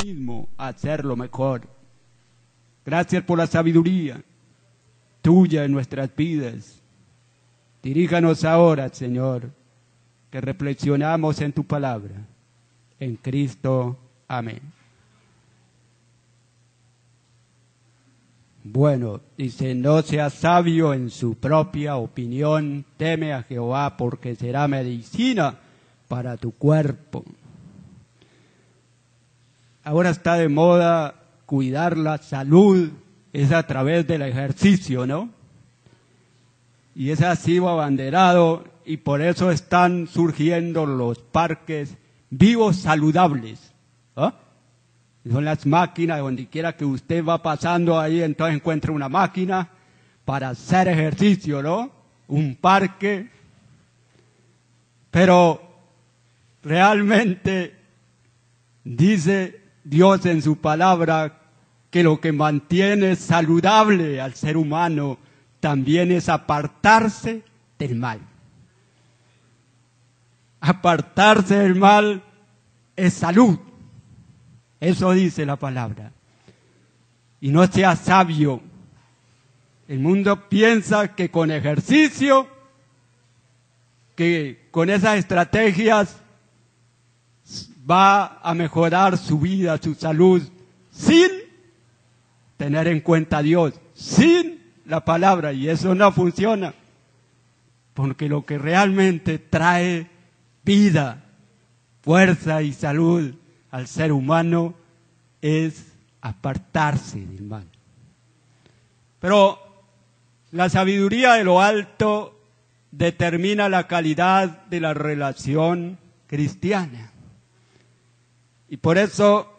mismo a hacerlo mejor. Gracias por la sabiduría tuya en nuestras vidas. Diríjanos ahora, Señor, que reflexionamos en tu palabra. En Cristo. Amén. Bueno, dice, no seas sabio en su propia opinión, teme a Jehová porque será medicina para tu cuerpo. Ahora está de moda cuidar la salud, es a través del ejercicio, ¿no? Y es así abanderado y por eso están surgiendo los parques vivos saludables, ¿ah? Son las máquinas, donde quiera que usted va pasando ahí, entonces encuentra una máquina para hacer ejercicio, ¿no? Un parque. Pero realmente dice Dios en su palabra que lo que mantiene saludable al ser humano también es apartarse del mal. Apartarse del mal es salud. Eso dice la palabra. Y no sea sabio. El mundo piensa que con ejercicio, que con esas estrategias va a mejorar su vida, su salud, sin tener en cuenta a Dios, sin la palabra. Y eso no funciona. Porque lo que realmente trae vida, fuerza y salud al ser humano es apartarse del mal. Pero la sabiduría de lo alto determina la calidad de la relación cristiana. Y por eso,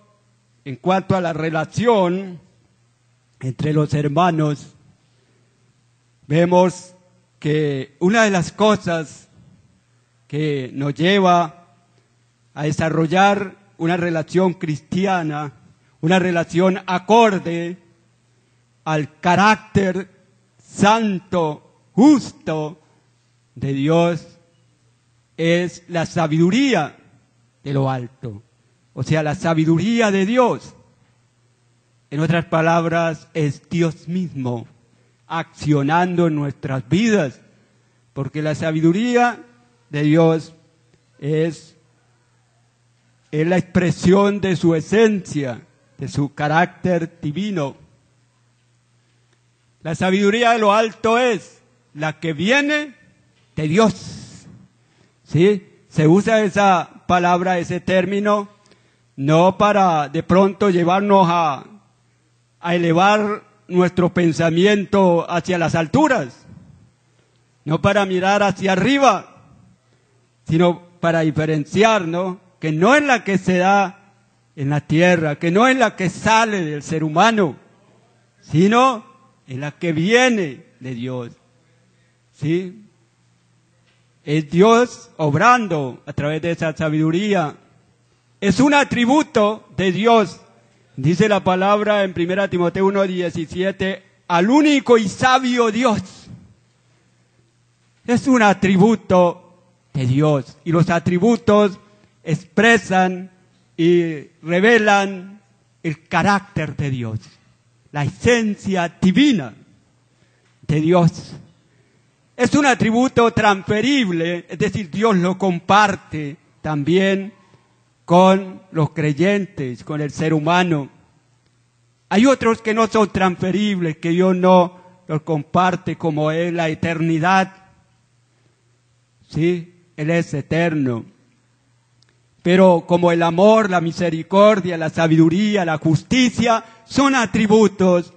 en cuanto a la relación entre los hermanos, vemos que una de las cosas que nos lleva a desarrollar una relación cristiana, una relación acorde al carácter santo, justo de Dios, es la sabiduría de lo alto, o sea, la sabiduría de Dios. En otras palabras, es Dios mismo accionando en nuestras vidas, porque la sabiduría de Dios es la expresión de su esencia, de su carácter divino. La sabiduría de lo alto es la que viene de Dios. ¿Sí? Se usa esa palabra, ese término, no para de pronto llevarnos a elevar nuestro pensamiento hacia las alturas, no para mirar hacia arriba, sino para diferenciar, ¿no? Que no es la que se da en la tierra, que no es la que sale del ser humano, sino es la que viene de Dios. ¿Sí? Es Dios obrando a través de esa sabiduría. Es un atributo de Dios. Dice la palabra en 1 Timoteo 1:17, al único y sabio Dios. Es un atributo de Dios. Y los atributos expresan y revelan el carácter de Dios, la esencia divina de Dios. Es un atributo transferible, es decir, Dios lo comparte también con los creyentes, con el ser humano. Hay otros que no son transferibles, que Dios no los comparte, como es la eternidad. ¿Sí? Él es eterno. Pero como el amor, la misericordia, la sabiduría, la justicia, son atributos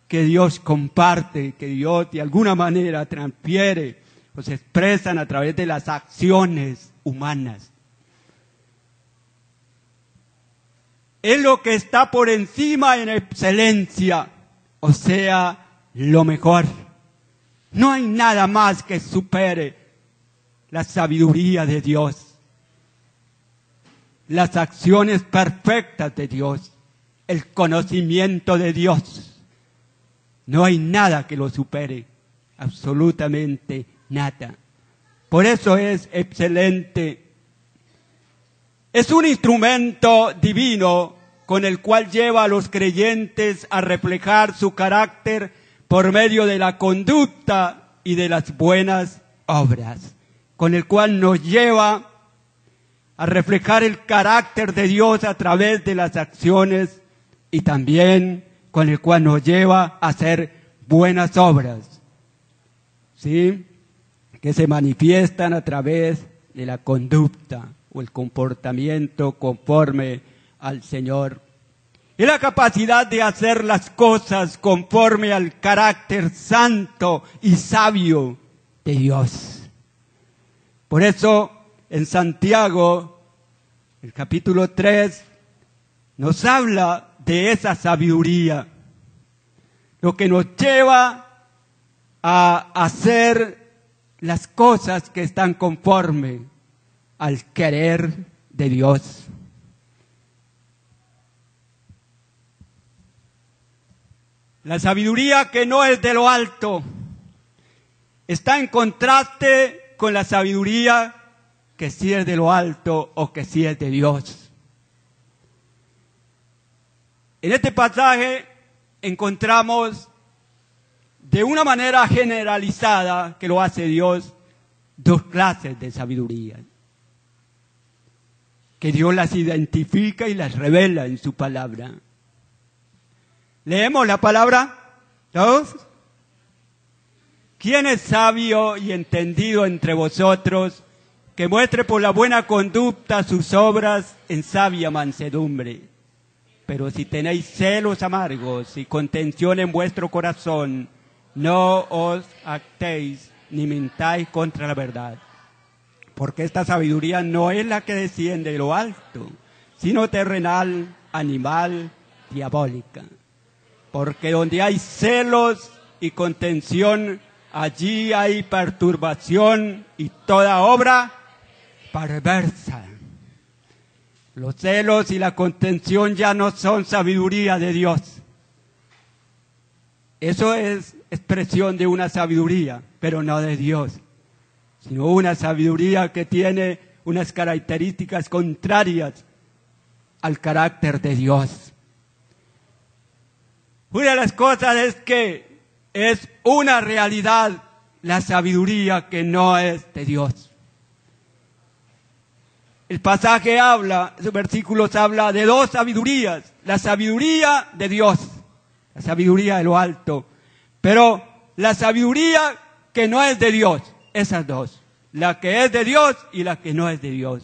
que Dios comparte, que Dios de alguna manera transfiere, o se expresan a través de las acciones humanas. Es lo que está por encima en excelencia, o sea, lo mejor. No hay nada más que supere la sabiduría de Dios, las acciones perfectas de Dios, el conocimiento de Dios. No hay nada que lo supere, absolutamente nada. Por eso es excelente. Es un instrumento divino con el cual lleva a los creyentes a reflejar su carácter por medio de la conducta y de las buenas obras, con el cual nos lleva a reflejar el carácter de Dios a través de las acciones y también con el cual nos lleva a hacer buenas obras, ¿sí? Que se manifiestan a través de la conducta o el comportamiento conforme al Señor. Es la capacidad de hacer las cosas conforme al carácter santo y sabio de Dios. Por eso en Santiago, el capítulo 3, nos habla de esa sabiduría, lo que nos lleva a hacer las cosas que están conforme al querer de Dios. La sabiduría que no es de lo alto está en contraste con la sabiduría que sí es de lo alto o que sí es de Dios. En este pasaje encontramos de una manera generalizada que lo hace Dios dos clases de sabiduría, que Dios las identifica y las revela en su palabra. ¿Leemos la palabra? ¿Todos? ¿Quién es sabio y entendido entre vosotros, que muestre por la buena conducta sus obras en sabia mansedumbre? Pero si tenéis celos amargos y contención en vuestro corazón, no os actéis ni mintáis contra la verdad. Porque esta sabiduría no es la que desciende de lo alto, sino terrenal, animal, diabólica. Porque donde hay celos y contención, allí hay perturbación y toda obra perversa. Los celos y la contención ya no son sabiduría de Dios. Eso es expresión de una sabiduría, pero no de Dios, sino una sabiduría que tiene unas características contrarias al carácter de Dios. Una de las cosas es que es una realidad la sabiduría que no es de Dios. El pasaje habla, esos versículos habla de dos sabidurías, la sabiduría de Dios, la sabiduría de lo alto, pero la sabiduría que no es de Dios, esas dos, la que es de Dios y la que no es de Dios.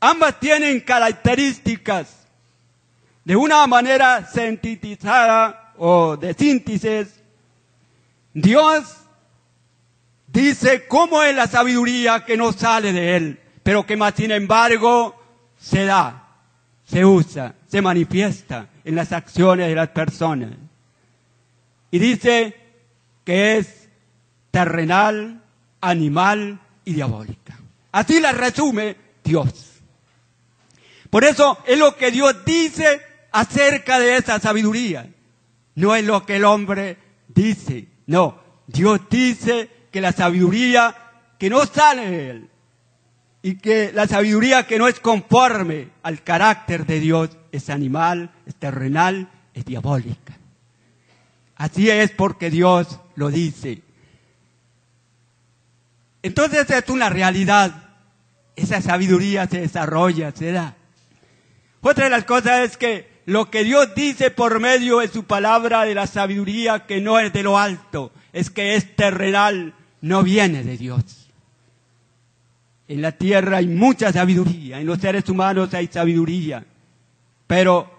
Ambas tienen características de una manera sintetizada o de síntesis. Dios dice cómo es la sabiduría que no sale de Él, pero que más sin embargo se da, se usa, se manifiesta en las acciones de las personas. Y dice que es terrenal, animal y diabólica. Así la resume Dios. Por eso es lo que Dios dice acerca de esa sabiduría. No es lo que el hombre dice, no. Dios dice que la sabiduría que no sale de Él y que la sabiduría que no es conforme al carácter de Dios es animal, es terrenal, es diabólica. Así es porque Dios lo dice. Entonces es una realidad. Esa sabiduría se desarrolla, se da. Otra de las cosas es que lo que Dios dice por medio de su palabra de la sabiduría que no es de lo alto, es que es terrenal, no viene de Dios. En la tierra hay mucha sabiduría, en los seres humanos hay sabiduría, pero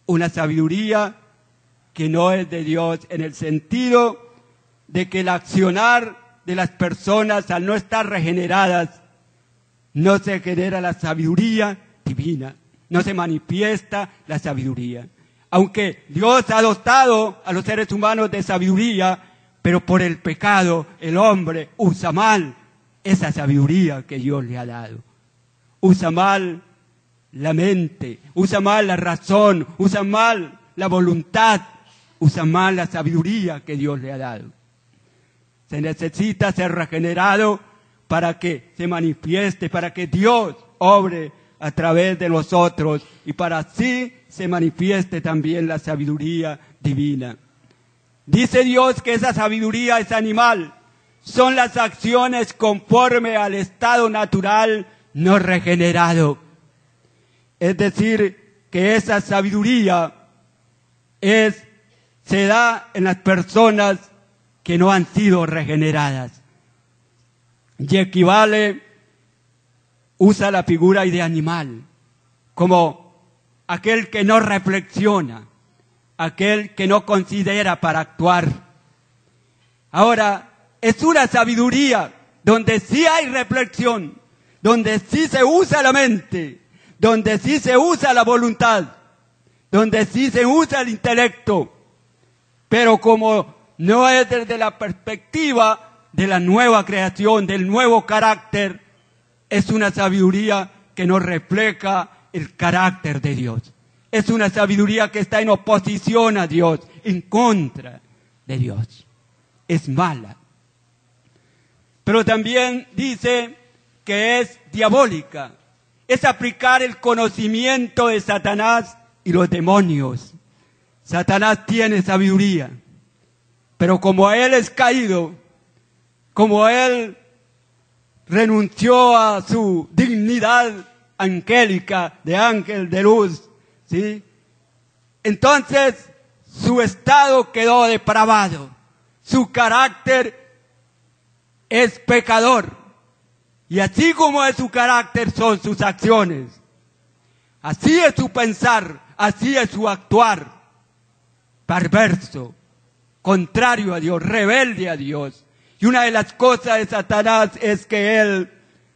una sabiduría que no es de Dios en el sentido de que el accionar de las personas al no estar regeneradas no se genera la sabiduría divina, no se manifiesta la sabiduría. Aunque Dios ha dotado a los seres humanos de sabiduría, pero por el pecado el hombre usa mal esa sabiduría que Dios le ha dado. Usa mal la mente, usa mal la razón, usa mal la voluntad, usa mal la sabiduría que Dios le ha dado. Se necesita ser regenerado para que se manifieste, para que Dios obre a través de los otros y para así se manifieste también la sabiduría divina. Dice Dios que esa sabiduría es animal, son las acciones conforme al estado natural no regenerado. Es decir, que esa sabiduría se da en las personas que no han sido regeneradas. Y equivale, usa la figura de animal, como aquel que no reflexiona, aquel que no considera para actuar. Ahora, es una sabiduría donde sí hay reflexión, donde sí se usa la mente, donde sí se usa la voluntad, donde sí se usa el intelecto, pero como no es desde la perspectiva de la nueva creación, del nuevo carácter, es una sabiduría que no refleja el carácter de Dios. Es una sabiduría que está en oposición a Dios, en contra de Dios. Es mala. Pero también dice que es diabólica. Es aplicar el conocimiento de Satanás y los demonios. Satanás tiene sabiduría, pero como él es caído, como él renunció a su dignidad angélica de ángel de luz, ¿sí? Entonces su estado quedó depravado, su carácter es pecador, y así como es su carácter son sus acciones, así es su pensar, así es su actuar, perverso, contrario a Dios, rebelde a Dios. Y una de las cosas de Satanás es que él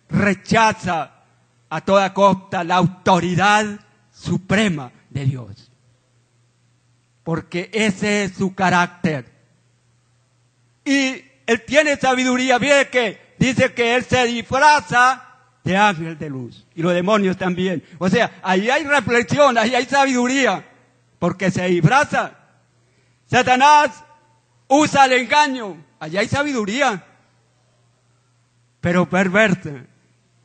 rechaza a toda costa la autoridad suprema de Dios. Porque ese es su carácter. Y él tiene sabiduría, bien que dice que él se disfraza de ángel de luz. Y los demonios también. O sea, ahí hay reflexión, ahí hay sabiduría. Porque se disfraza. Satanás usa el engaño. Allá hay sabiduría, pero perversa,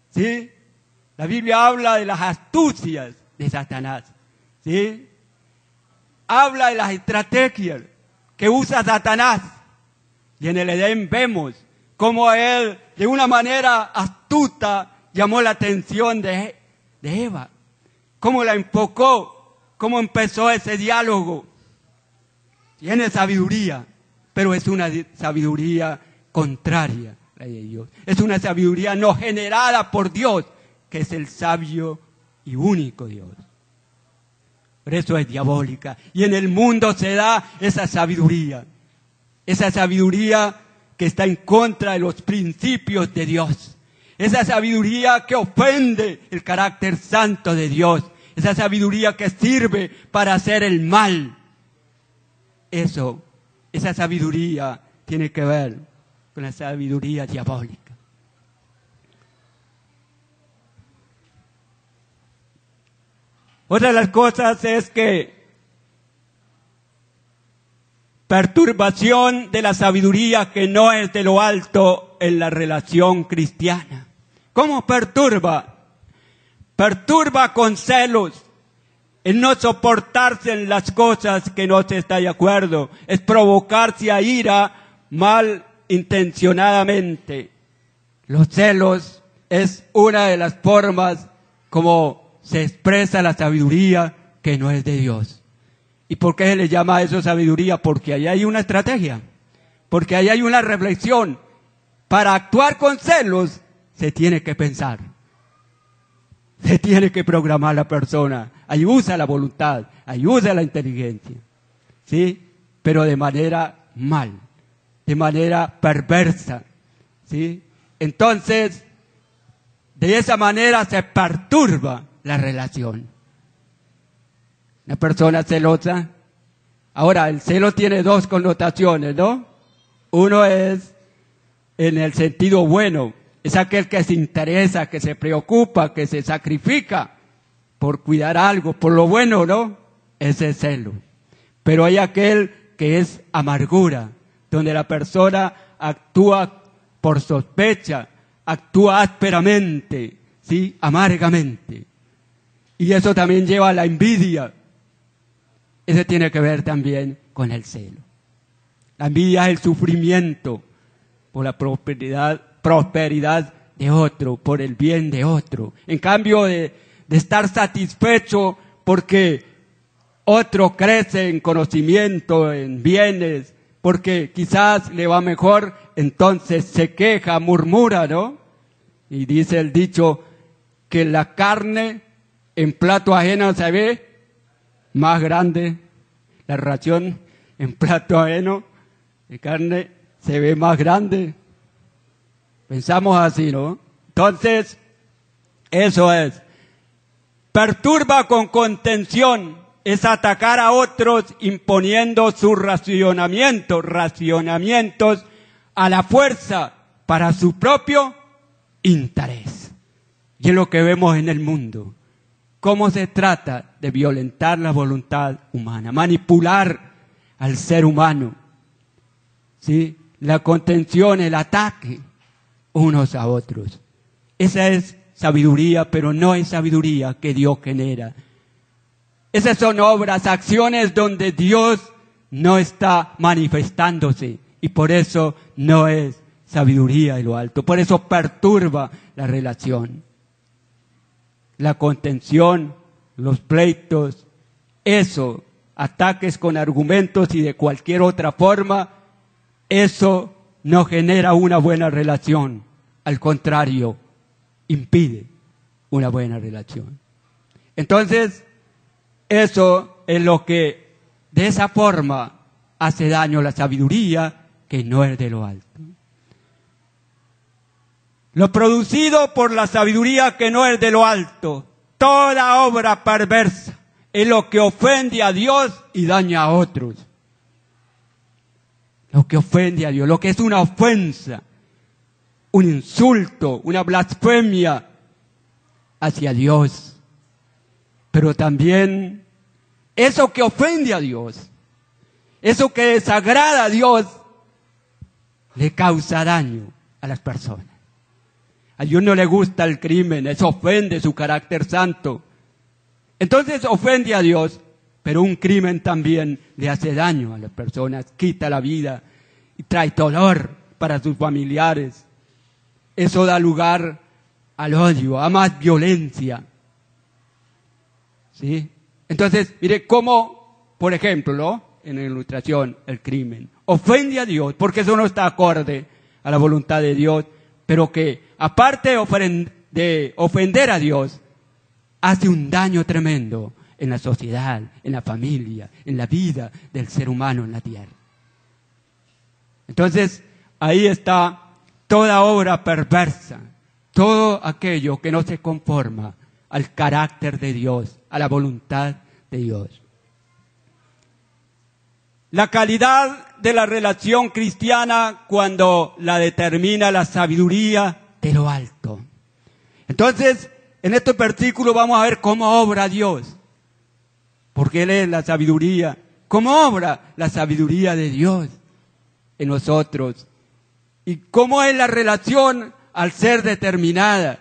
¿sí? La Biblia habla de las astucias de Satanás, ¿sí? Habla de las estrategias que usa Satanás. Y en el Edén vemos cómo él, de una manera astuta, llamó la atención de Eva. Cómo la enfocó, cómo empezó ese diálogo. Tiene sabiduría. Pero es una sabiduría contraria a la de Dios. Es una sabiduría no generada por Dios, que es el sabio y único Dios. Por eso es diabólica. Y en el mundo se da esa sabiduría que está en contra de los principios de Dios. Esa sabiduría que ofende el carácter santo de Dios. Esa sabiduría que sirve para hacer el mal. Esa sabiduría tiene que ver con la sabiduría diabólica. Otra de las cosas es que perturbación de la sabiduría que no es de lo alto en la relación cristiana. ¿Cómo perturba? Perturba con celos. El no soportarse en las cosas que no se está de acuerdo. Es provocarse a ira malintencionadamente. Los celos es una de las formas como se expresa la sabiduría que no es de Dios. ¿Y por qué se le llama a eso sabiduría? Porque ahí hay una estrategia. Porque ahí hay una reflexión. Para actuar con celos se tiene que pensar. Se tiene que programar la persona. Ahí usa la voluntad, ahí usa la inteligencia. ¿Sí? Pero de manera mal, de manera perversa. ¿Sí? Entonces, de esa manera se perturba la relación. Una persona celosa. Ahora, el celo tiene dos connotaciones, ¿no? Uno es en el sentido bueno. Es aquel que se interesa, que se preocupa, que se sacrifica por cuidar algo, por lo bueno, ¿no? Ese es celo. Pero hay aquel que es amargura, donde la persona actúa por sospecha, actúa ásperamente, ¿sí? Amargamente. Y eso también lleva a la envidia. Eso tiene que ver también con el celo. La envidia es el sufrimiento por la prosperidad de otro, por el bien de otro. En cambio de estar satisfecho porque otro crece en conocimiento, en bienes, porque quizás le va mejor, entonces se queja, murmura, ¿no? Y dice el dicho que la carne en plato ajeno se ve más grande. La ración en plato ajeno de carne se ve más grande. Pensamos así, ¿no? Entonces, eso es. Perturba con contención, es atacar a otros imponiendo sus racionamientos a la fuerza para su propio interés. Y es lo que vemos en el mundo. Cómo se trata de violentar la voluntad humana, manipular al ser humano. ¿Sí? La contención, el ataque unos a otros. Esa es sabiduría, pero no es sabiduría que Dios genera. Esas son obras, acciones donde Dios no está manifestándose y por eso no es sabiduría de lo alto. Por eso perturba la relación. La contención, los pleitos, eso, ataques con argumentos y de cualquier otra forma, eso no genera una buena relación. Al contrario, impide una buena relación. Entonces, eso es lo que de esa forma hace daño a la sabiduría que no es de lo alto. Lo producido por la sabiduría que no es de lo alto, toda obra perversa, es lo que ofende a Dios y daña a otros. Lo que ofende a Dios, lo que es una ofensa, un insulto, una blasfemia hacia Dios. Pero también eso que ofende a Dios, eso que desagrada a Dios, le causa daño a las personas. A Dios no le gusta el crimen, eso ofende su carácter santo. Entonces ofende a Dios, pero un crimen también le hace daño a las personas, quita la vida y trae dolor para sus familiares. Eso da lugar al odio, a más violencia. ¿Sí? Entonces, mire cómo, por ejemplo, ¿no? En la ilustración, el crimen ofende a Dios, porque eso no está acorde a la voluntad de Dios, pero que aparte de ofender a Dios, hace un daño tremendo en la sociedad, en la familia, en la vida del ser humano en la tierra. Entonces, ahí está toda obra perversa, todo aquello que no se conforma al carácter de Dios, a la voluntad de Dios. La calidad de la relación cristiana cuando la determina la sabiduría de lo alto. Entonces, en este versículo vamos a ver cómo obra Dios, porque Él es la sabiduría. ¿Cómo obra la sabiduría de Dios en nosotros? Y cómo es la relación al ser determinada,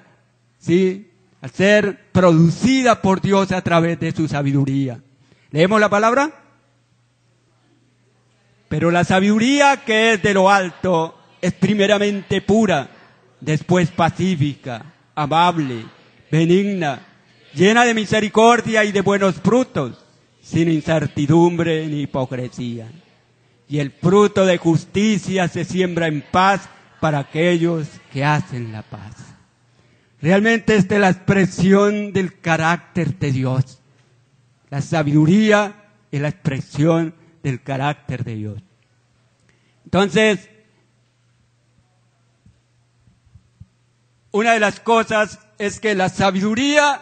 ¿sí? Al ser producida por Dios a través de su sabiduría. ¿Leemos la palabra? Pero la sabiduría que es de lo alto es primeramente pura, después pacífica, amable, benigna, llena de misericordia y de buenos frutos, sin incertidumbre ni hipocresía. Y el fruto de justicia se siembra en paz para aquellos que hacen la paz. Realmente esta es la expresión del carácter de Dios. La sabiduría es la expresión del carácter de Dios. Entonces, una de las cosas es que la sabiduría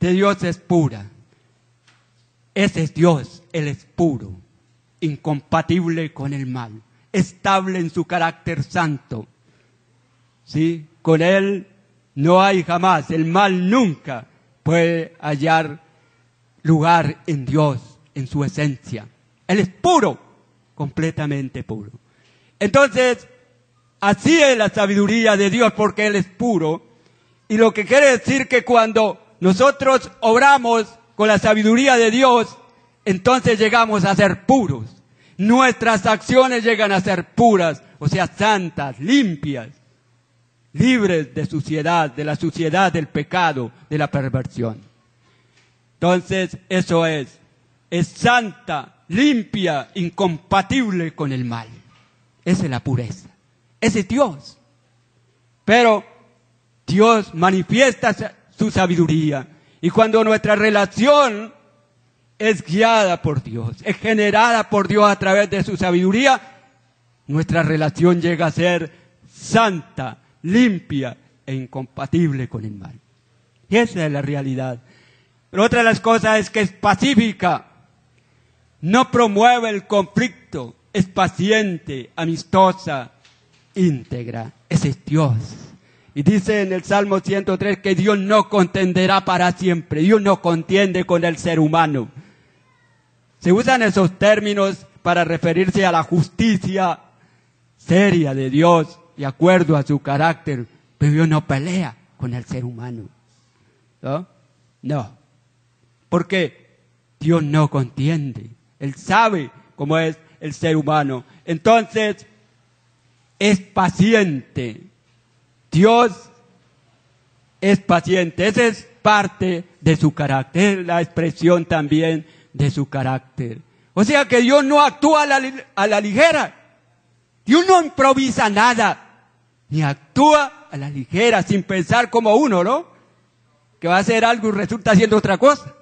de Dios es pura. Ese es Dios, Él es puro, incompatible con el mal, estable en su carácter santo. ¿Sí? Con Él no hay jamás, el mal nunca puede hallar lugar en Dios, en su esencia. Él es puro, completamente puro. Entonces, así es la sabiduría de Dios porque Él es puro. Y lo que quiere decir que cuando nosotros obramos con la sabiduría de Dios, entonces llegamos a ser puros. Nuestras acciones llegan a ser puras, o sea, santas, limpias, libres de suciedad, de la suciedad del pecado, de la perversión. Entonces, eso es santa, limpia, incompatible con el mal. Esa es la pureza. Ese es Dios. Pero Dios manifiesta su sabiduría. Y cuando nuestra relación es guiada por Dios, es generada por Dios a través de su sabiduría, nuestra relación llega a ser santa, limpia e incompatible con el mal. Y esa es la realidad. Pero otra de las cosas es que es pacífica, no promueve el conflicto, es paciente, amistosa, íntegra. Ese es Dios. Y dice en el Salmo 103 que Dios no contenderá para siempre. Dios no contiende con el ser humano. Se usan esos términos para referirse a la justicia seria de Dios, de acuerdo a su carácter. Pero Dios no pelea con el ser humano. ¿No? No. Porque Dios no contiende. Él sabe cómo es el ser humano. Entonces, es paciente. Dios es paciente. Esa es parte de su carácter, es la expresión también de su carácter. O sea que Dios no actúa a la ligera. Dios no improvisa nada, ni actúa a la ligera, sin pensar como uno, ¿no? Que va a hacer algo y resulta haciendo otra cosa.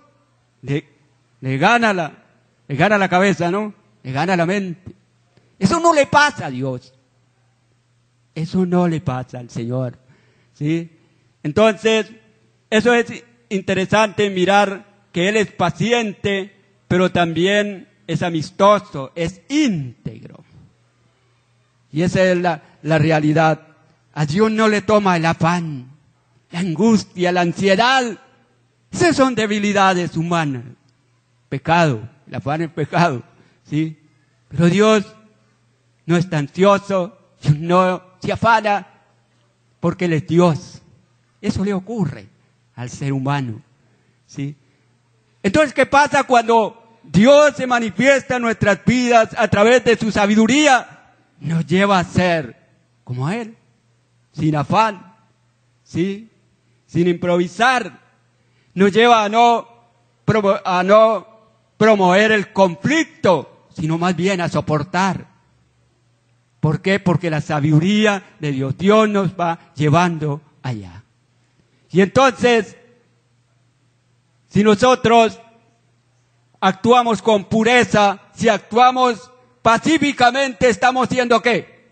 Le gana la cabeza, ¿no? Le gana la mente. Eso no le pasa a Dios. Eso no le pasa al Señor, ¿sí? Entonces, eso es interesante mirar que Él es paciente, pero también es amistoso, es íntegro. Y esa es la realidad. A Dios no le toma el afán, la angustia, la ansiedad. Esas son debilidades humanas. Pecado, el afán es pecado, ¿sí? Pero Dios no está ansioso, Dios no se afana, porque Él es Dios. Eso le ocurre al ser humano, ¿sí? Entonces, ¿qué pasa cuando Dios se manifiesta en nuestras vidas a través de su sabiduría? Nos lleva a ser como Él, sin afán, ¿sí? Sin improvisar. Nos lleva a no promover el conflicto, sino más bien a soportar. ¿Por qué? Porque la sabiduría de Dios nos va llevando allá. Y entonces, si nosotros actuamos con pureza, si actuamos pacíficamente, estamos siendo ¿qué?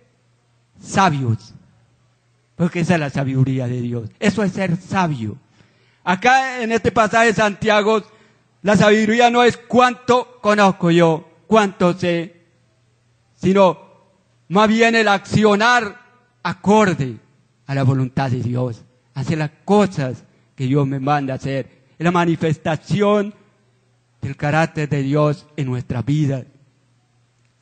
Sabios. Porque esa es la sabiduría de Dios. Eso es ser sabio. Acá en este pasaje de Santiago, la sabiduría no es cuánto conozco yo, cuánto sé, sino más bien el accionar acorde a la voluntad de Dios. Hacer las cosas que Dios me manda hacer. Es la manifestación del carácter de Dios en nuestra vida.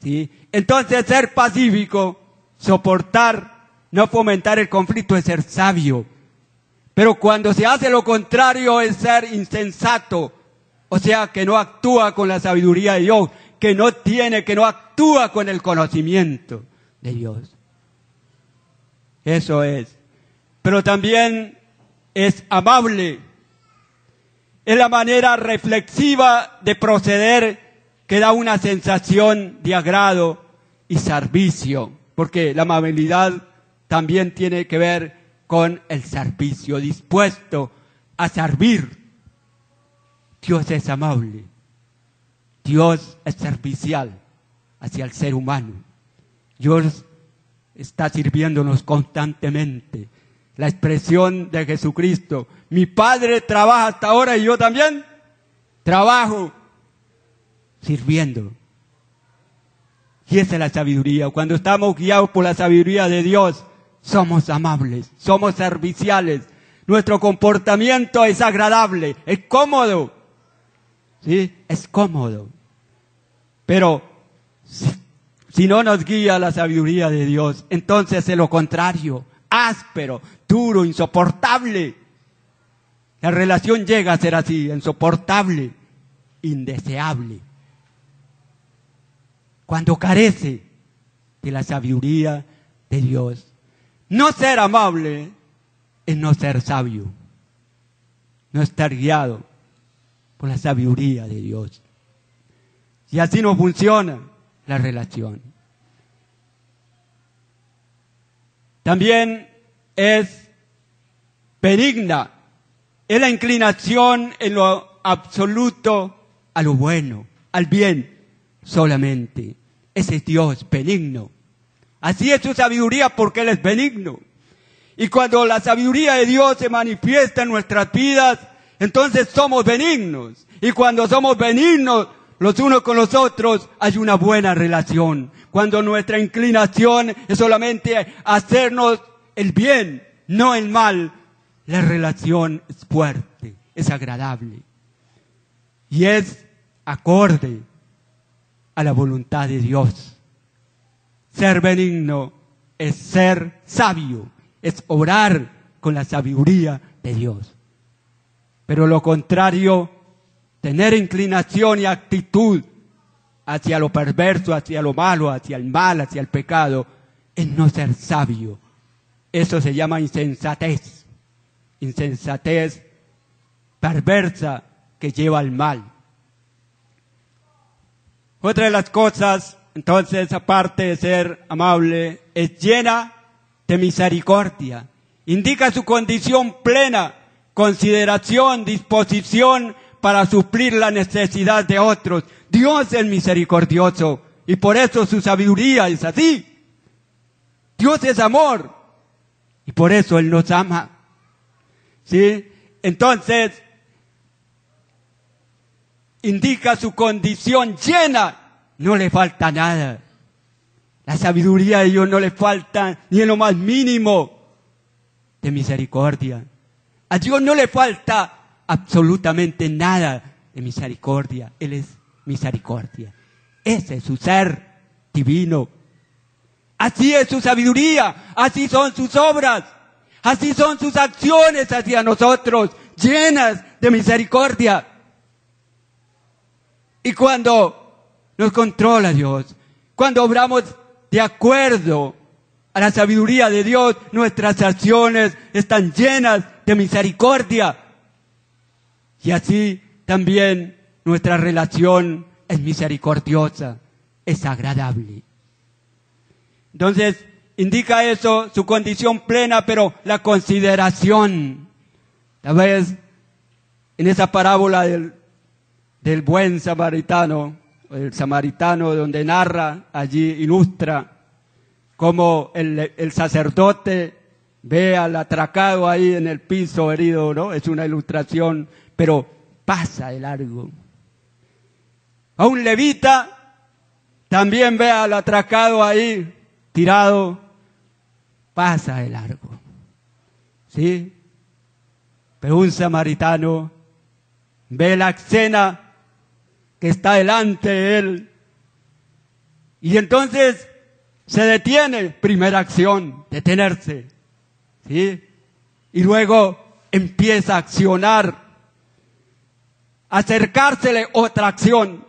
¿Sí? Entonces, ser pacífico, soportar, no fomentar el conflicto es ser sabio. Pero cuando se hace lo contrario es ser insensato. O sea, que no actúa con la sabiduría de Dios, que no actúa con el conocimiento de Dios. Eso es. Pero también es amable. Es la manera reflexiva de proceder que da una sensación de agrado y servicio. Porque la amabilidad también tiene que ver con el servicio, dispuesto a servir. Dios es amable. Dios es servicial hacia el ser humano. Dios está sirviéndonos constantemente. La expresión de Jesucristo: mi Padre trabaja hasta ahora y yo también trabajo sirviendo. Y esa es la sabiduría. Cuando estamos guiados por la sabiduría de Dios, somos amables, somos serviciales. Nuestro comportamiento es agradable, es cómodo. ¿Sí? Es cómodo. Pero si no nos guía la sabiduría de Dios, entonces es lo contrario, áspero, duro, insoportable. La relación llega a ser así, insoportable, indeseable. Cuando carece de la sabiduría de Dios. No ser amable es no ser sabio. No estar guiado por la sabiduría de Dios. Y así no funciona la relación. También es benigna. Es la inclinación en lo absoluto a lo bueno, al bien solamente. Ese es Dios benigno. Así es su sabiduría porque Él es benigno. Y cuando la sabiduría de Dios se manifiesta en nuestras vidas, entonces somos benignos. Y cuando somos benignos los unos con los otros, hay una buena relación. Cuando nuestra inclinación es solamente hacernos el bien, no el mal, la relación es fuerte, es agradable. Y es acorde a la voluntad de Dios. Ser benigno es ser sabio, es obrar con la sabiduría de Dios. Pero lo contrario, tener inclinación y actitud hacia lo perverso, hacia lo malo, hacia el mal, hacia el pecado, es no ser sabio. Eso se llama insensatez. Insensatez perversa que lleva al mal. Otra de las cosas, entonces, aparte de ser amable, es llena de misericordia. Indica su condición plena, consideración, disposición para suplir la necesidad de otros. Dios es misericordioso y por eso su sabiduría es así. Dios es amor y por eso Él nos ama. ¿Sí? Entonces, indica su condición llena, no le falta nada. La sabiduría de Dios no le falta ni en lo más mínimo de misericordia. A Dios no le falta absolutamente nada de misericordia. Él es misericordia. Ese es su ser divino. Así es su sabiduría, así son sus obras, así son sus acciones hacia nosotros, llenas de misericordia. Y cuando nos controla Dios, cuando obramos de acuerdo a la sabiduría de Dios, nuestras acciones están llenas de misericordia. Y así también nuestra relación es misericordiosa, es agradable. Entonces, indica eso, su condición plena, pero la consideración. Tal vez en esa parábola del buen samaritano, el samaritano donde narra, allí ilustra cómo el sacerdote ve al atracado ahí en el piso herido, ¿no? Es una ilustración, pero pasa de largo. A un levita también ve al atracado ahí tirado, pasa de largo. ¿Sí? Pero un samaritano ve la escena que está delante de él y entonces se detiene. Primera acción, detenerse. ¿Sí? Y luego empieza a accionar. Acercársele, otra acción.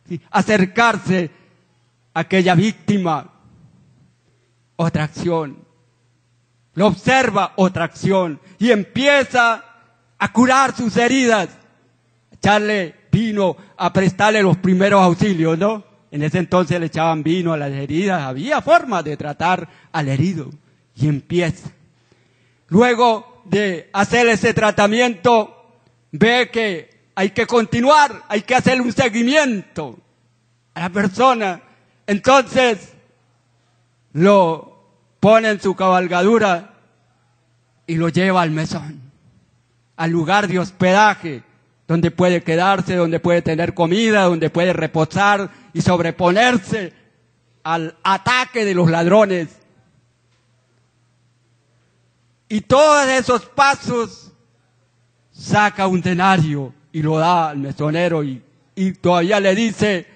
¿Sí? Acercarse a aquella víctima, otra acción. Lo observa, otra acción. Y empieza a curar sus heridas. Echarle vino, a prestarle los primeros auxilios, ¿no? En ese entonces le echaban vino a las heridas. Había formas de tratar al herido. Y empieza. Luego de hacer ese tratamiento, ve que hay que continuar, hay que hacerle un seguimiento a la persona. Entonces, lo pone en su cabalgadura y lo lleva al mesón, al lugar de hospedaje, donde puede quedarse, donde puede tener comida, donde puede reposar y sobreponerse al ataque de los ladrones. Y todos esos pasos saca un denario y lo da al mesonero y todavía le dice,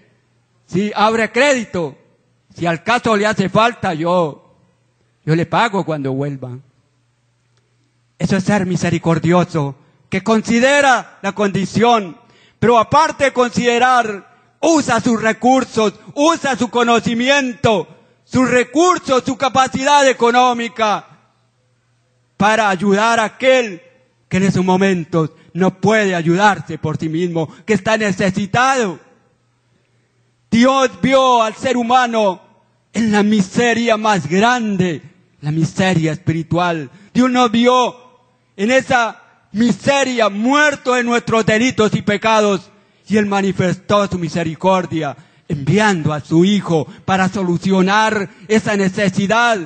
si abre crédito, si al caso le hace falta, yo le pago cuando vuelva. Eso es ser misericordioso, que que considera la condición, pero aparte de considerar, usa sus recursos, usa su conocimiento, sus recursos, su capacidad económica para ayudar a aquel que en esos momentos no puede ayudarse por sí mismo, que está necesitado. Dios vio al ser humano en la miseria más grande, la miseria espiritual. Dios nos vio en esa miseria, muerto de nuestros delitos y pecados, y Él manifestó su misericordia, enviando a su Hijo para solucionar esa necesidad,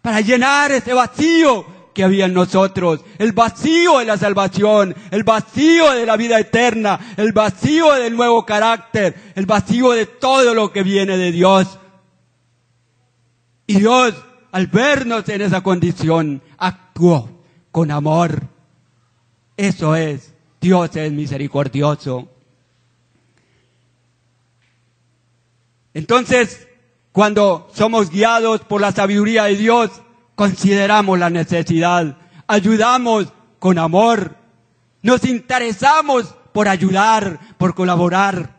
para llenar ese vacío que había en nosotros, el vacío de la salvación, el vacío de la vida eterna, el vacío del nuevo carácter, el vacío de todo lo que viene de Dios. Y Dios, al vernos en esa condición, actuó con amor. Eso es, Dios es misericordioso. Entonces, cuando somos guiados por la sabiduría de Dios, consideramos la necesidad, ayudamos con amor, nos interesamos por ayudar, por colaborar,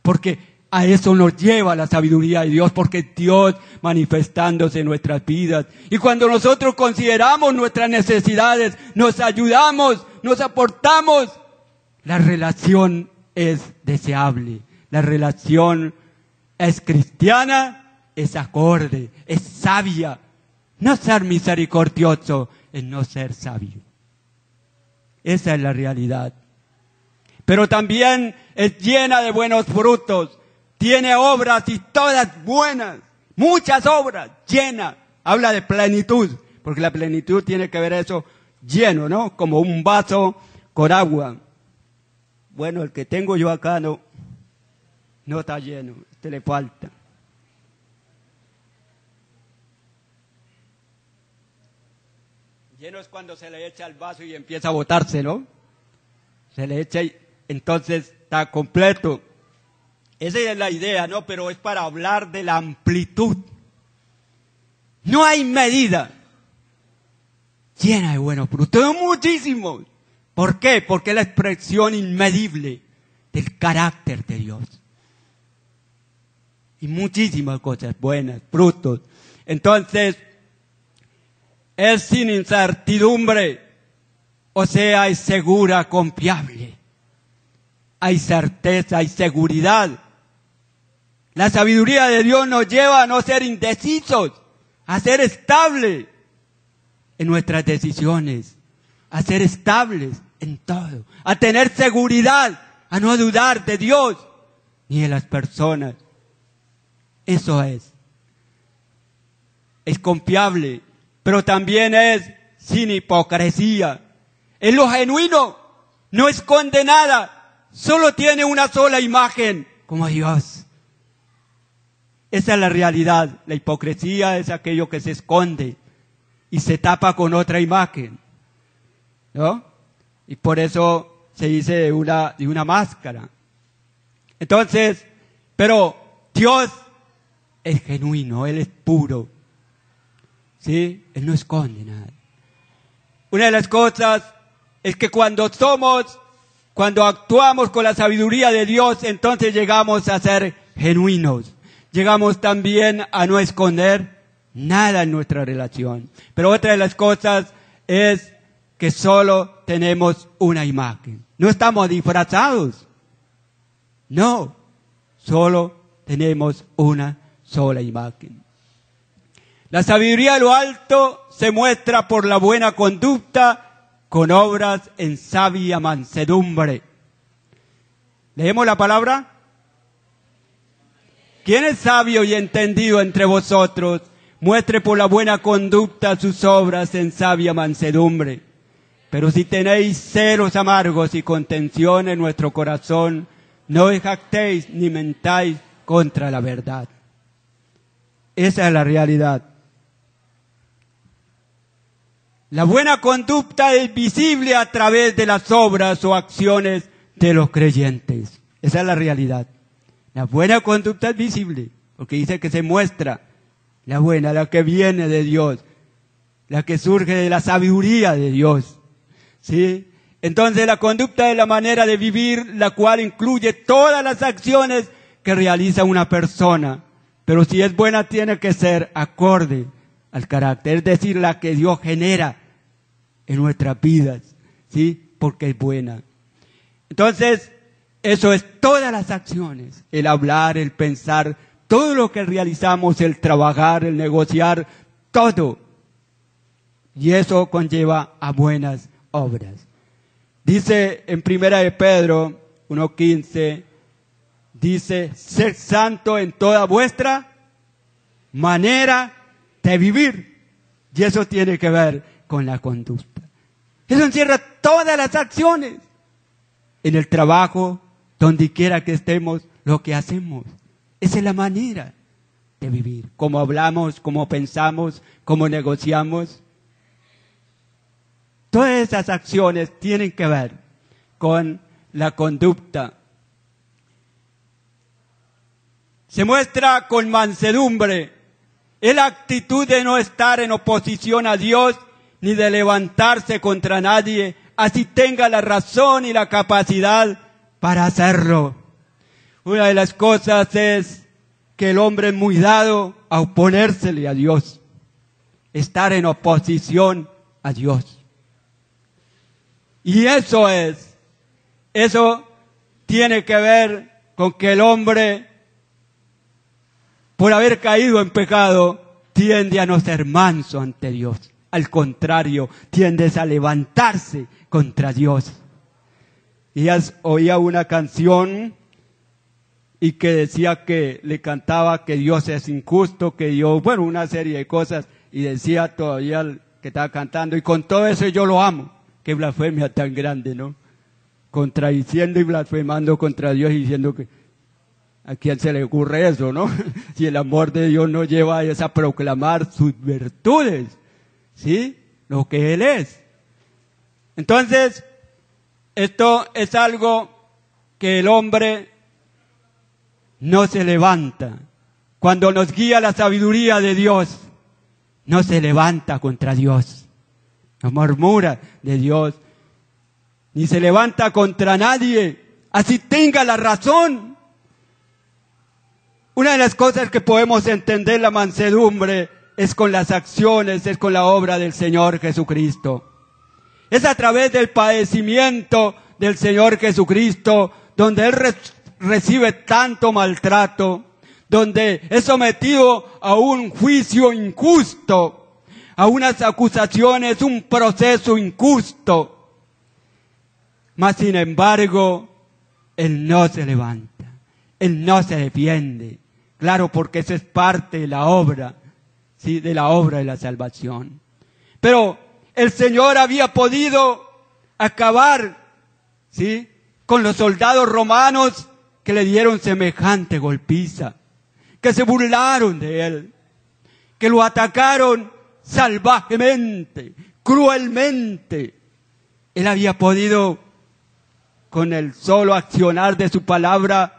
porque a eso nos lleva la sabiduría de Dios, porque Dios manifestándose en nuestras vidas. Y cuando nosotros consideramos nuestras necesidades, nos ayudamos, nos aportamos, la relación es deseable, la relación es cristiana, es acorde, es sabia. No ser misericordioso es no ser sabio. Esa es la realidad. Pero también es llena de buenos frutos. Tiene obras y todas buenas. Muchas obras, llena. Habla de plenitud, porque la plenitud tiene que ver eso lleno, ¿no? Como un vaso con agua. Bueno, el que tengo yo acá no está lleno, este le falta. Lleno es cuando se le echa el vaso y empieza a botárselo. Se le echa y entonces está completo. Esa es la idea, ¿no? Pero es para hablar de la amplitud. No hay medida. Llena de buenos frutos, muchísimos. ¿Por qué? Porque es la expresión inmedible del carácter de Dios. Y muchísimas cosas buenas, frutos. Entonces, es sin incertidumbre, o sea, es segura, confiable. Hay certeza, hay seguridad. La sabiduría de Dios nos lleva a no ser indecisos, a ser estables en nuestras decisiones, a ser estables en todo, a tener seguridad, a no dudar de Dios ni de las personas. Eso es confiable, pero también es sin hipocresía. En lo genuino no esconde nada, solo tiene una sola imagen, como Dios. Esa es la realidad. La hipocresía es aquello que se esconde y se tapa con otra imagen, ¿no? Y por eso se dice de una máscara. Entonces, pero Dios es genuino, Él es puro, ¿sí? Él no esconde nada. Una de las cosas es que cuando actuamos con la sabiduría de Dios, entonces llegamos a ser genuinos. Llegamos también a no esconder nada en nuestra relación. Pero otra de las cosas es que solo tenemos una imagen. No estamos disfrazados. No, solo tenemos una sola imagen. La sabiduría de lo alto se muestra por la buena conducta con obras en sabia mansedumbre. ¿Leemos la palabra? ¿Quién es sabio y entendido entre vosotros? Muestre por la buena conducta sus obras en sabia mansedumbre. Pero si tenéis celos amargos y contención en vuestro corazón, no os jactéis ni mentáis contra la verdad. Esa es la realidad. La buena conducta es visible a través de las obras o acciones de los creyentes. Esa es la realidad. La buena conducta es visible, porque dice que se muestra la buena, la que viene de Dios, la que surge de la sabiduría de Dios. ¿sí? Entonces la conducta es la manera de vivir, la cual incluye todas las acciones que realiza una persona. Pero si es buena, tiene que ser acorde al carácter, es decir, la que Dios genera en nuestras vidas, ¿sí? Porque es buena. Entonces, eso es todas las acciones, el hablar, el pensar, todo lo que realizamos, el trabajar, el negociar, todo. Y eso conlleva a buenas obras. Dice en 1 de Pedro 1:15, dice, sed santo en toda vuestra manera de vivir. Y eso tiene que ver con la conducta. Eso encierra todas las acciones. En el trabajo, donde quiera que estemos, lo que hacemos. Esa es la manera de vivir. Cómo hablamos, cómo pensamos, cómo negociamos. Todas esas acciones tienen que ver con la conducta. Se muestra con mansedumbre. Es la actitud de no estar en oposición a Dios ni de levantarse contra nadie, así tenga la razón y la capacidad para hacerlo. Una de las cosas es que el hombre es muy dado a oponérsele a Dios, estar en oposición a Dios. Y eso tiene que ver con que el hombre, por haber caído en pecado, tiende a no ser manso ante Dios. Al contrario, tiende a levantarse contra Dios. Y oía una canción y que decía que le cantaba que Dios es injusto, que Dios, bueno, una serie de cosas, y decía todavía el que estaba cantando, y con todo eso yo lo amo. Qué blasfemia tan grande, ¿no? Contradiciendo y blasfemando contra Dios y diciendo que ¿a quién se le ocurre eso, no? Si el amor de Dios no lleva a proclamar sus virtudes, ¿sí? Lo que Él es. Entonces, esto es algo que el hombre no se levanta. Cuando nos guía la sabiduría de Dios, no se levanta contra Dios. No murmura de Dios, ni se levanta contra nadie, así tenga la razón. Una de las cosas que podemos entender la mansedumbre es con las acciones, es con la obra del Señor Jesucristo. Es a través del padecimiento del Señor Jesucristo, donde Él recibe tanto maltrato, donde es sometido a un juicio injusto, a unas acusaciones, un proceso injusto. Mas sin embargo, Él no se levanta, Él no se defiende. Claro, porque eso es parte de la obra, ¿sí? De la obra de la salvación. Pero el Señor había podido acabar, ¿sí? Con los soldados romanos que le dieron semejante golpiza, que se burlaron de Él, que lo atacaron salvajemente, cruelmente. Él había podido, con el solo accionar de su palabra,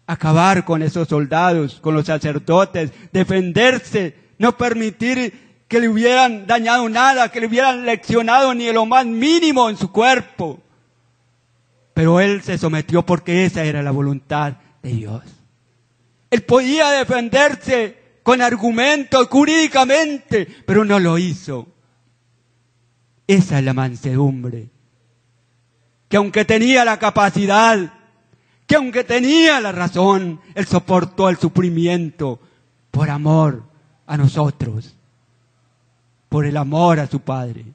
acabar con esos soldados, con los sacerdotes, defenderse, no permitir que le hubieran dañado nada, que le hubieran leccionado ni lo más mínimo en su cuerpo. Pero Él se sometió porque esa era la voluntad de Dios. Él podía defenderse con argumentos jurídicamente, pero no lo hizo. Esa es la mansedumbre. Que aunque tenía la capacidad, que aunque tenía la razón, Él soportó el sufrimiento por amor a nosotros, por el amor a su Padre.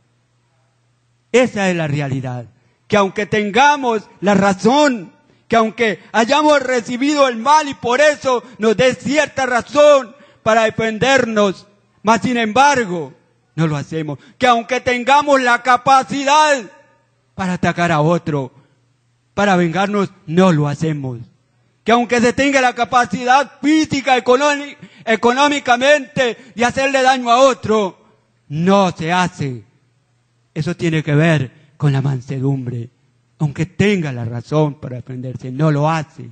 Esa es la realidad. Que aunque tengamos la razón, que aunque hayamos recibido el mal y por eso nos dé cierta razón para defendernos, mas sin embargo, no lo hacemos. Que aunque tengamos la capacidad para atacar a otro, para vengarnos, no lo hacemos. Que aunque se tenga la capacidad física, económicamente, de hacerle daño a otro, no se hace. Eso tiene que ver con la mansedumbre. Aunque tenga la razón para defenderse, no lo hace.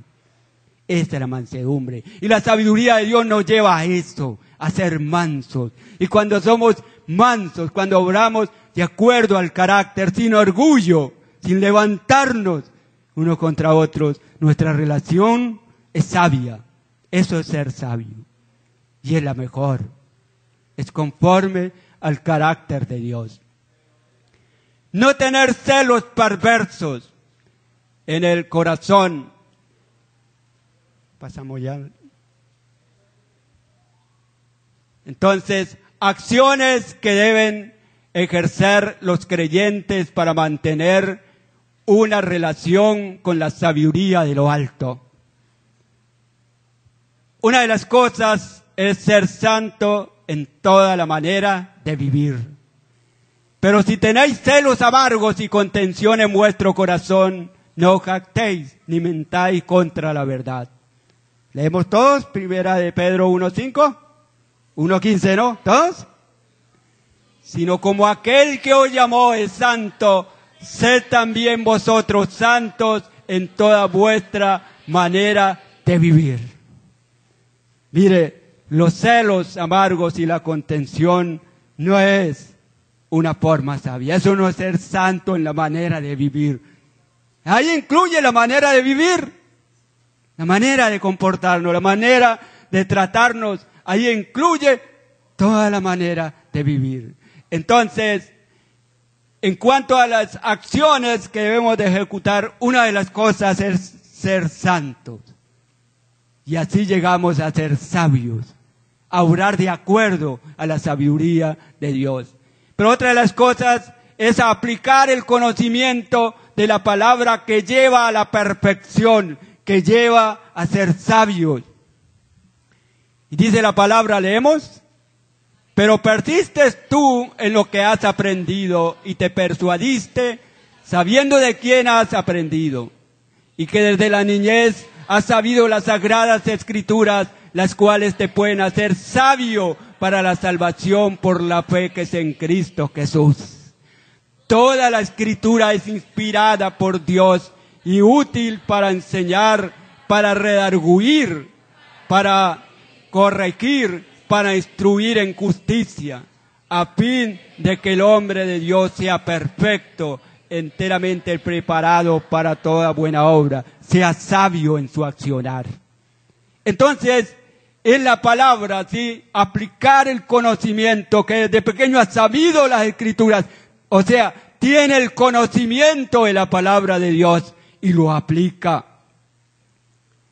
Esta es la mansedumbre. Y la sabiduría de Dios nos lleva a eso, a ser mansos. Y cuando somos mansos, cuando obramos de acuerdo al carácter, sin orgullo, sin levantarnos unos contra otros. Nuestra relación es sabia. Eso es ser sabio. Y es la mejor. Es conforme al carácter de Dios. No tener celos perversos en el corazón. Pasamos ya. Entonces, acciones que deben ejercer los creyentes para mantener una relación con la sabiduría de lo alto. Una de las cosas es ser santo en toda la manera de vivir. Pero si tenéis celos amargos y contención en vuestro corazón, no jactéis ni mentáis contra la verdad. ¿Leemos todos? Primera de Pedro 1:5, 1:15, ¿no? ¿Todos? Sino como aquel que os llamó es santo, sed también vosotros santos en toda vuestra manera de vivir. Mire, los celos amargos y la contención no es una forma sabia. Eso no es ser santo en la manera de vivir. Ahí incluye la manera de vivir, la manera de comportarnos, la manera de tratarnos. Ahí incluye toda la manera de vivir. Entonces, en cuanto a las acciones que debemos de ejecutar, una de las cosas es ser santos. Y así llegamos a ser sabios, a orar de acuerdo a la sabiduría de Dios. Pero otra de las cosas es aplicar el conocimiento de la palabra que lleva a la perfección, que lleva a ser sabios. Y dice la palabra, leemos, pero persistes tú en lo que has aprendido y te persuadiste sabiendo de quién has aprendido y que desde la niñez has sabido las sagradas escrituras, las cuales te pueden hacer sabio para la salvación por la fe que es en Cristo Jesús. Toda la escritura es inspirada por Dios y útil para enseñar, para redarguir, para corregir, para instruir en justicia, a fin de que el hombre de Dios sea perfecto, enteramente preparado para toda buena obra, sea sabio en su accionar. Entonces, en la palabra, ¿sí?, aplicar el conocimiento que desde pequeño ha sabido las escrituras, o sea, tiene el conocimiento de la palabra de Dios y lo aplica.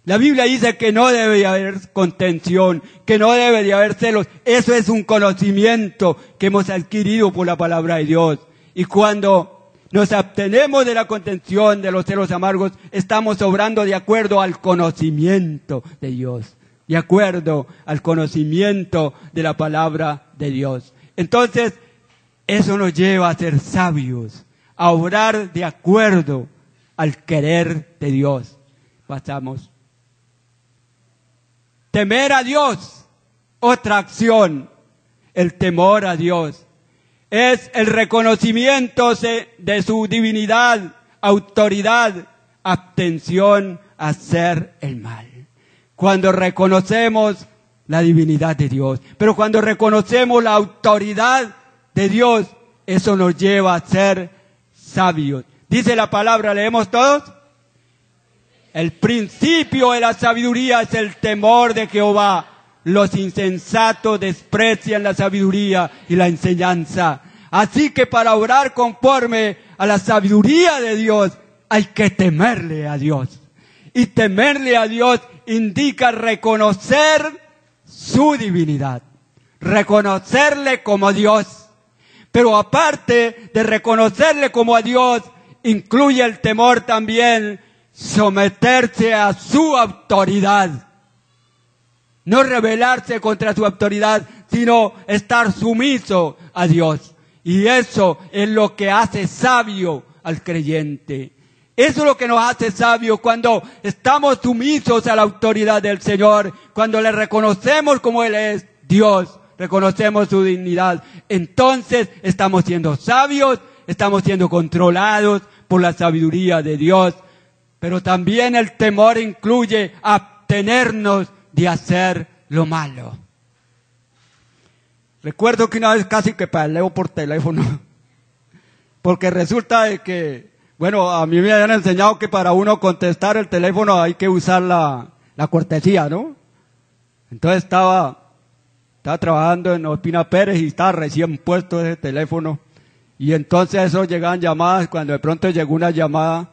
La Biblia dice que no debe de haber contención, que no debe de haber celos. Eso es un conocimiento que hemos adquirido por la palabra de Dios. Y cuando nos abstenemos de la contención, de los celos amargos, estamos obrando de acuerdo al conocimiento de Dios, de acuerdo al conocimiento de la palabra de Dios. Entonces, eso nos lleva a ser sabios, a obrar de acuerdo al querer de Dios. Pasamos. Temer a Dios, otra acción. El temor a Dios es el reconocimiento de su divinidad, autoridad, abstención a hacer el mal. Cuando reconocemos la divinidad de Dios, pero cuando reconocemos la autoridad de Dios, eso nos lleva a ser sabios. Dice la palabra, ¿leemos todos? El principio de la sabiduría es el temor de Jehová. Los insensatos desprecian la sabiduría y la enseñanza. Así que para obrar conforme a la sabiduría de Dios, hay que temerle a Dios. Y temerle a Dios indica reconocer su divinidad, reconocerle como Dios. Pero aparte de reconocerle como a Dios, incluye el temor también someterse a su autoridad. No rebelarse contra su autoridad, sino estar sumiso a Dios. Y eso es lo que hace sabio al creyente. Eso es lo que nos hace sabios cuando estamos sumisos a la autoridad del Señor, cuando le reconocemos como Él es Dios, reconocemos su dignidad. Entonces estamos siendo sabios, estamos siendo controlados por la sabiduría de Dios. Pero también el temor incluye abstenernos de hacer lo malo. Recuerdo que una vez casi que peleo por teléfono porque resulta de que, bueno, a mí me habían enseñado que para uno contestar el teléfono hay que usar la cortesía, ¿no? Entonces estaba trabajando en Ospina Pérez y estaba recién puesto ese teléfono. Y entonces eso llegaban llamadas, cuando de pronto llegó una llamada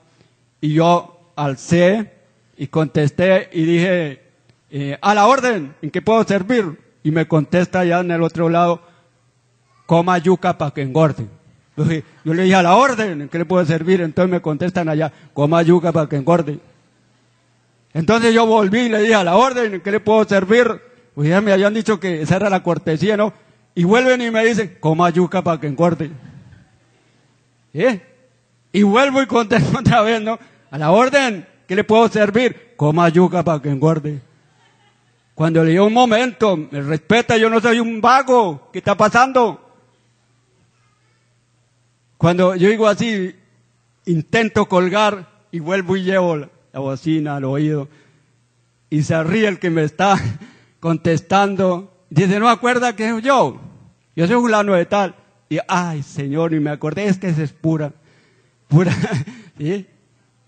y yo alcé y contesté y dije, a la orden, ¿en qué puedo servir? Y me contesta allá en el otro lado, coma yuca para que engorde. Yo le dije, a la orden, ¿en qué le puedo servir? Entonces me contestan allá, coma yuca para que engorde. Entonces yo volví y le dije, a la orden, ¿en qué le puedo servir? Pues ya me habían dicho que esa era la cortesía, ¿no? Y vuelven y me dicen, coma yuca para que engorde. Y vuelvo y contesto otra vez, ¿no? A la orden, ¿qué le puedo servir? Coma yuca para que engorde. Cuando le digo un momento, me respeta, yo no soy un vago, ¿qué está pasando? Cuando yo digo así, intento colgar y vuelvo y llevo la bocina al oído y se ríe el que me está contestando. Dice, ¿no me acuerda que soy yo? Yo soy fulano de tal. Y, ay, Señor, y me acordé, es que esa es pura, ¿sí?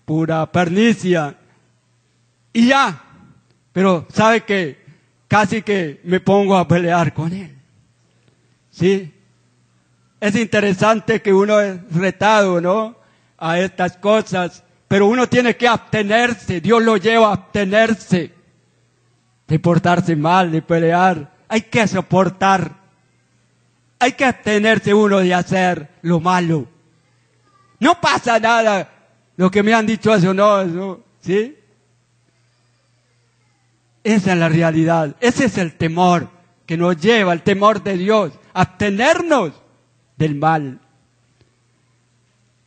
Pura pernicia. Y ya, pero sabe que casi que me pongo a pelear con él. ¿Sí? Es interesante que uno es retado, ¿no? A estas cosas, pero uno tiene que abstenerse, Dios lo lleva a abstenerse de portarse mal, de pelear. Hay que soportar. Hay que abstenerse uno de hacer lo malo. No pasa nada. Lo que me han dicho eso no, eso, ¿sí? Esa es la realidad. Ese es el temor que nos lleva, el temor de Dios. Abstenernos del mal.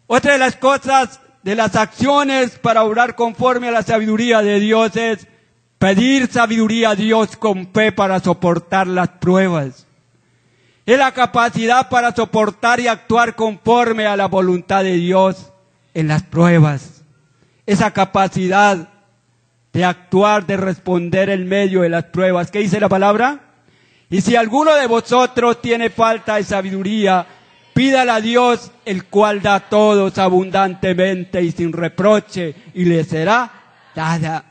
Otra de las cosas, de las acciones para obrar conforme a la sabiduría de Dios es pedir sabiduría a Dios con fe para soportar las pruebas. Es la capacidad para soportar y actuar conforme a la voluntad de Dios en las pruebas. Esa capacidad de actuar, de responder en medio de las pruebas. ¿Qué dice la palabra? Y si alguno de vosotros tiene falta de sabiduría, pídala a Dios, el cual da a todos abundantemente y sin reproche, y le será dada.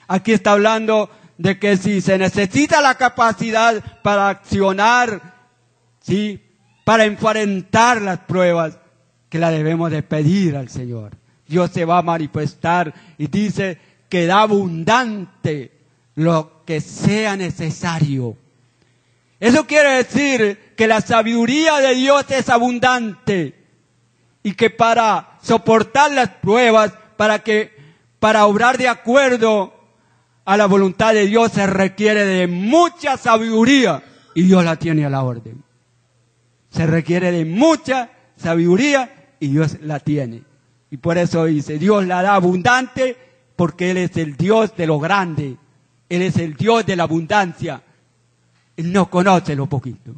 Aquí está hablando de que si se necesita la capacidad para accionar, ¿sí?, para enfrentar las pruebas, que la debemos de pedir al Señor. Dios se va a manifestar y dice que da abundante lo que sea necesario. Eso quiere decir que la sabiduría de Dios es abundante y que para soportar las pruebas, para obrar de acuerdo a la voluntad de Dios se requiere de mucha sabiduría y Dios la tiene a la orden. Se requiere de mucha sabiduría y Dios la tiene. Y por eso dice, Dios la da abundante porque Él es el Dios de lo grande. Él es el Dios de la abundancia. Él no conoce lo poquito.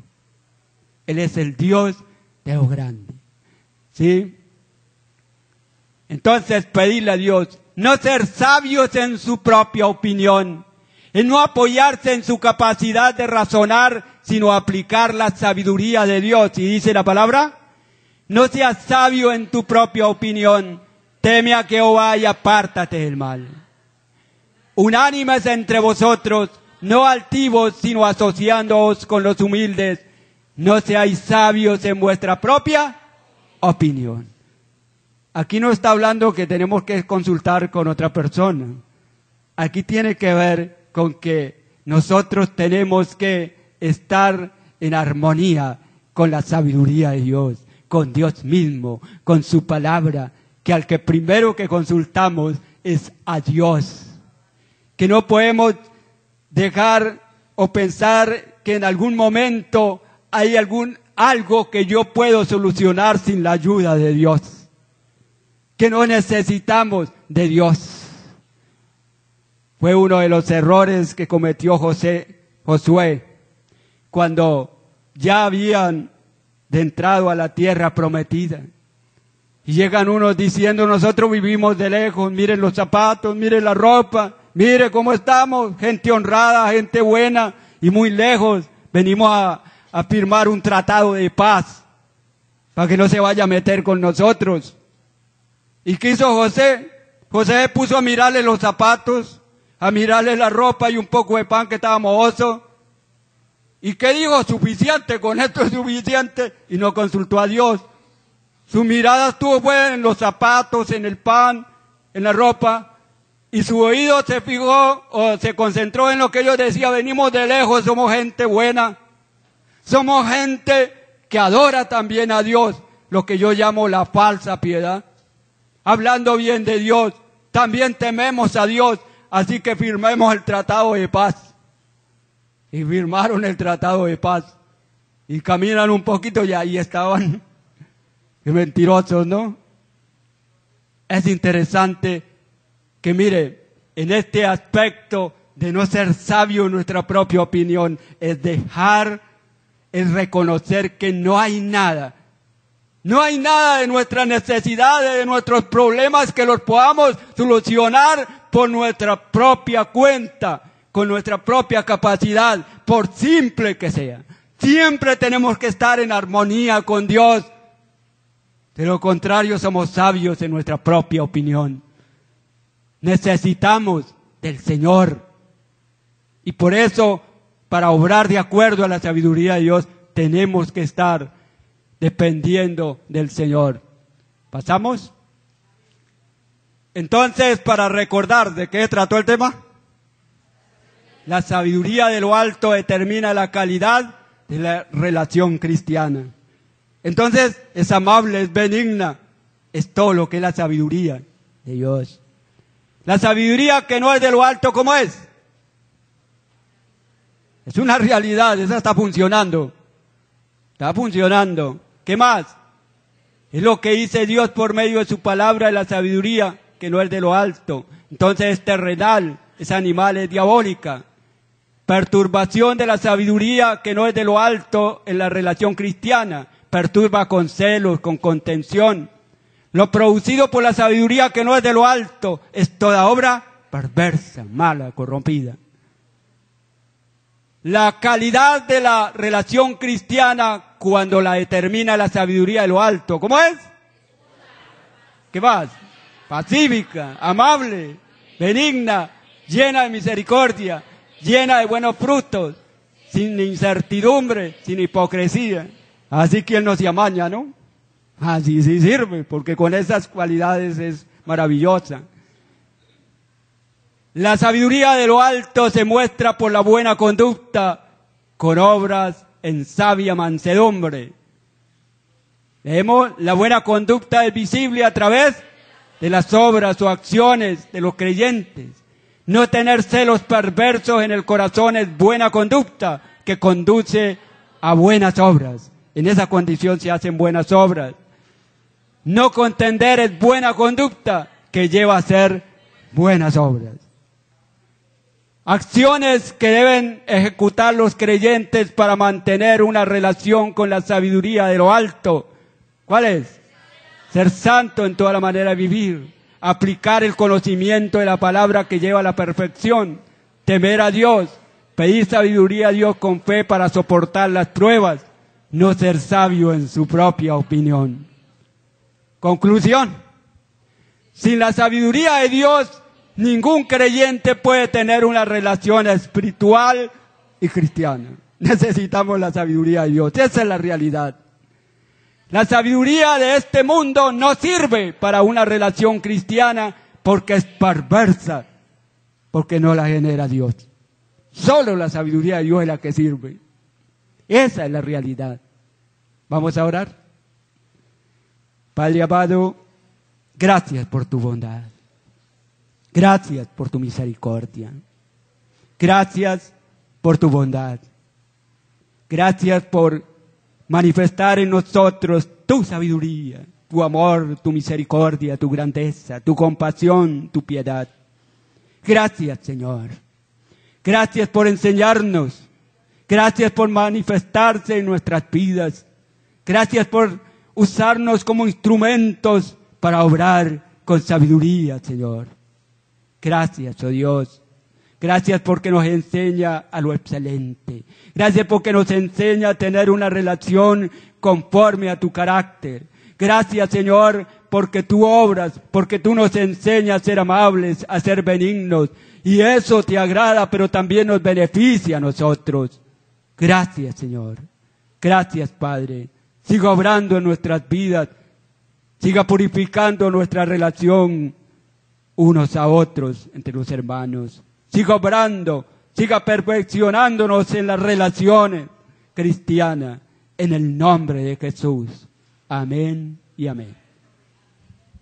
Él es el Dios de lo grande. ¿Sí? Entonces pedirle a Dios, no ser sabios en su propia opinión, en no apoyarse en su capacidad de razonar, sino aplicar la sabiduría de Dios. Y dice la palabra, no seas sabio en tu propia opinión, teme a Jehová y apártate del mal. Unánimes entre vosotros, no altivos, sino asociándoos con los humildes. No seáis sabios en vuestra propia opinión. Aquí no está hablando que tenemos que consultar con otra persona. Aquí tiene que ver con que nosotros tenemos que estar en armonía con la sabiduría de Dios, con Dios mismo, con su palabra, que al que primero que consultamos es a Dios. Que no podemos dejar o pensar que en algún momento hay algo que yo puedo solucionar sin la ayuda de Dios. Que no necesitamos de Dios. Fue uno de los errores que cometió Josué, cuando ya habían entrado a la tierra prometida. Y llegan unos diciendo, nosotros vivimos de lejos, miren los zapatos, miren la ropa, mire cómo estamos, gente honrada, gente buena, y muy lejos venimos a firmar un tratado de paz. para que no se vaya a meter con nosotros. ¿Y qué hizo José? José se puso a mirarle los zapatos, a mirarle la ropa y un poco de pan que estaba mohoso. ¿Y qué dijo? Suficiente, con esto es suficiente. Y no consultó a Dios. Su mirada estuvo buena en los zapatos, en el pan, en la ropa. Y su oído se fijó o se concentró en lo que ellos decían: venimos de lejos, somos gente buena. Somos gente que adora también a Dios, lo que yo llamo la falsa piedad. Hablando bien de Dios, también tememos a Dios, así que firmemos el tratado de paz. Y firmaron el tratado de paz. Y caminan un poquito y ahí estaban. Qué mentirosos, ¿no? Es interesante que mire, en este aspecto de no ser sabio en nuestra propia opinión, es reconocer que no hay nada de nuestras necesidades, de nuestros problemas que los podamos solucionar por nuestra propia cuenta, con nuestra propia capacidad, por simple que sea. Siempre tenemos que estar en armonía con Dios. De lo contrario, somos sabios en nuestra propia opinión. Necesitamos del Señor. Y por eso, para obrar de acuerdo a la sabiduría de Dios, tenemos que estar dependiendo del Señor. ¿Pasamos? Entonces, para recordar de qué trató el tema, la sabiduría de lo alto determina la calidad de la relación cristiana. Entonces, es amable, es benigna, es todo lo que es la sabiduría de Dios. La sabiduría que no es de lo alto, ¿cómo es? Es una realidad, esa está funcionando. Está funcionando. ¿Qué más? Es lo que dice Dios por medio de su palabra, de la sabiduría, que no es de lo alto. Entonces es terrenal, es animal, es diabólica. Perturbación de la sabiduría que no es de lo alto en la relación cristiana. Perturba con celos, con contención. Lo producido por la sabiduría que no es de lo alto es toda obra perversa, mala, corrompida. La calidad de la relación cristiana cuando la determina la sabiduría de lo alto, ¿cómo es? ¿Qué más? Pacífica, amable, benigna, llena de misericordia, llena de buenos frutos, sin incertidumbre, sin hipocresía. Así que Él no se amaña, ¿no? Así sí sirve, porque con esas cualidades es maravillosa. La sabiduría de lo alto se muestra por la buena conducta, con obras en sabia mansedumbre. Vemos, la buena conducta es visible a través de las obras o acciones de los creyentes. No tener celos perversos en el corazón es buena conducta que conduce a buenas obras. En esa condición se hacen buenas obras. No contender es buena conducta que lleva a hacer buenas obras. Acciones que deben ejecutar los creyentes para mantener una relación con la sabiduría de lo alto. ¿Cuál es? Ser santo en toda la manera de vivir. Aplicar el conocimiento de la palabra que lleva a la perfección. Temer a Dios. Pedir sabiduría a Dios con fe para soportar las pruebas. No ser sabio en su propia opinión. Conclusión. Sin la sabiduría de Dios, ningún creyente puede tener una relación espiritual y cristiana. Necesitamos la sabiduría de Dios. Esa es la realidad. La sabiduría de este mundo no sirve para una relación cristiana porque es perversa, porque no la genera Dios. Solo la sabiduría de Dios es la que sirve. Esa es la realidad. Vamos a orar. Padre amado, gracias por tu bondad. Gracias por tu misericordia. Gracias por tu bondad. Gracias por manifestar en nosotros tu sabiduría, tu amor, tu misericordia, tu grandeza, tu compasión, tu piedad. Gracias, Señor. Gracias por enseñarnos. Gracias por manifestarse en nuestras vidas. Gracias por usarnos como instrumentos para obrar con sabiduría, Señor. Gracias, oh Dios. Gracias porque nos enseña a lo excelente. Gracias porque nos enseña a tener una relación conforme a tu carácter. Gracias, Señor, porque tú obras, porque tú nos enseñas a ser amables, a ser benignos, y eso te agrada, pero también nos beneficia a nosotros. Gracias, Señor. Gracias, Padre. Siga obrando en nuestras vidas, siga purificando nuestra relación unos a otros entre los hermanos. Siga obrando, siga perfeccionándonos en las relaciones cristianas, en el nombre de Jesús. Amén y amén.